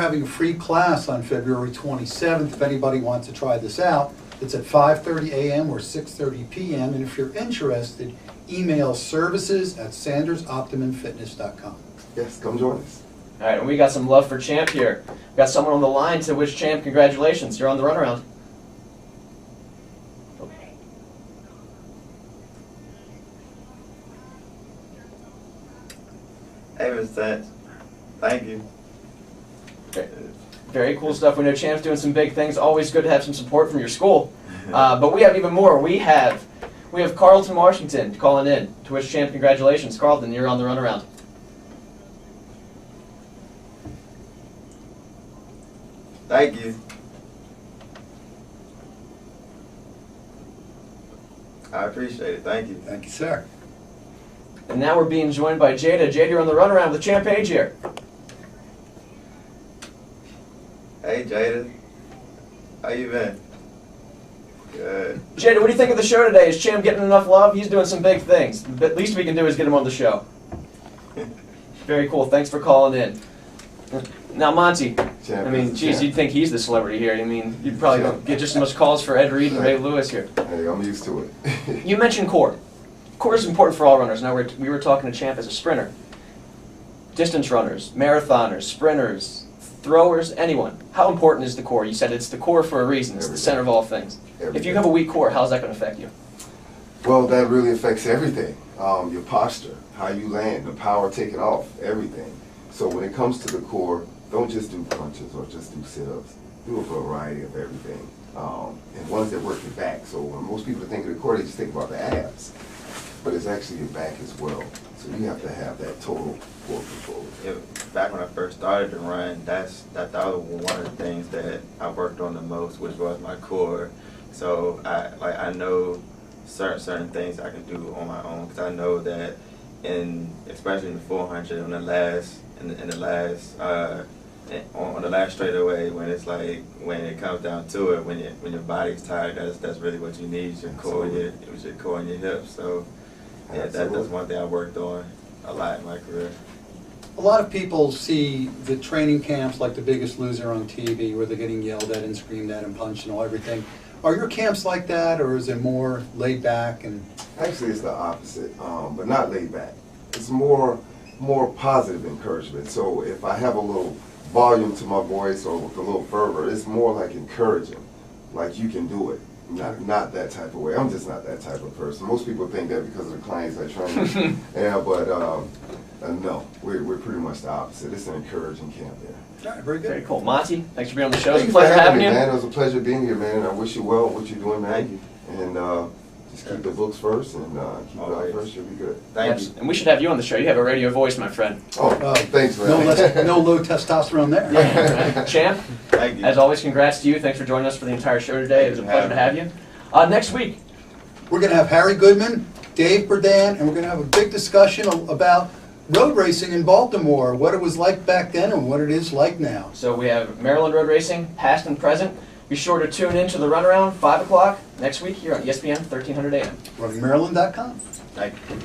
having a free class on February 27th if anybody wants to try this out. It's at 5:30 a.m. or 6:30 p.m. And if you're interested, email services@sandersoptimumfitness.com. Yes, come join us. All right, and we got some love for Champ here. We got someone on the line to wish Champ congratulations. You're on the runaround. Hey, Mr. Sands. Thank you. Very cool stuff. We know Champ's doing some big things. Always good to have some support from your school. But we have even more. We have Carlton, Washington calling in to wish Champ congratulations. Carlton, you're on the runaround. Thank you. I appreciate it. Thank you. Thank you, sir. And now we're being joined by Jada. Jada, you're on the runaround with Champ Page here. Hey, Jada. How you been? Good. Jada, what do you think of the show today? Is Champ getting enough love? He's doing some big things. The least we can do is get him on the show. Very cool. Thanks for calling in. Now, Monty, I mean, geez, you'd think he's the celebrity here. I mean, you'd probably don't get just as much calls for Ed Reed and Ray Lewis here. Hey, I'm used to it. You mentioned core. Core is important for all runners. Now, we were talking to Champ as a sprinter. Distance runners, marathoners, sprinters, throwers, anyone. How important is the core? You said it's the core for a reason. It's the center of all things. If you have a weak core, how's that going to affect you? Well, that really affects everything. Your posture, how you land, the power taking off, everything. So when it comes to the core, don't just do punches or just do sit-ups. Do a variety of everything. And ones that work your back. So when most people think of the core, they just think about the abs. But it's actually your back as well. So you have to have that total core control. Yeah, back when I first started to run, that was one of the things that I worked on the most, which was my core. So I know certain things I can do on my own, because I know that especially in the 400 on the last straightaway, when it's like when it comes down to it, when your body's tired, that's really what you need, your core, your core and your hips. So yeah, that's one thing I worked on a lot in my career. A lot of people see the training camps like The Biggest Loser on TV, where they're getting yelled at and screamed at and punched and all everything. Are your camps like that, or is it more laid back? And Actually, it's the opposite, but not laid back. It's more positive encouragement. So if I have a little volume to my voice or with a little fervor, it's more like encouraging, like you can do it. Not that type of way. I'm just not that type of person. Most people think that because of the clients I train. Yeah, but no, we're pretty much the opposite. It's an encouraging camp there. all right, very good. Very cool. Monty, thanks for being on the show. It's a Thank you for pleasure having me, you. man. It was a pleasure being here, man. I wish you well in what you're doing, man. Thank you. And just keep the books first and keep it out first. You'll be good. Thank you. And we should have you on the show. You have a radio voice, my friend. Oh, thanks, man. No low testosterone there. Champ, Thank you. as always, congrats to you. Thanks for joining us for the entire show today. It was a pleasure to have you. Next week, We're going to have Harry Goodman, Dave Burdan, and we're going to have a big discussion about road racing in Baltimore, what it was like back then and what it is like now. so we have Maryland Road Racing, past and present. Be sure to tune in to the Runaround, 5 o'clock next week here on ESPN 1300 AM. RunningMaryland.com. Thank you.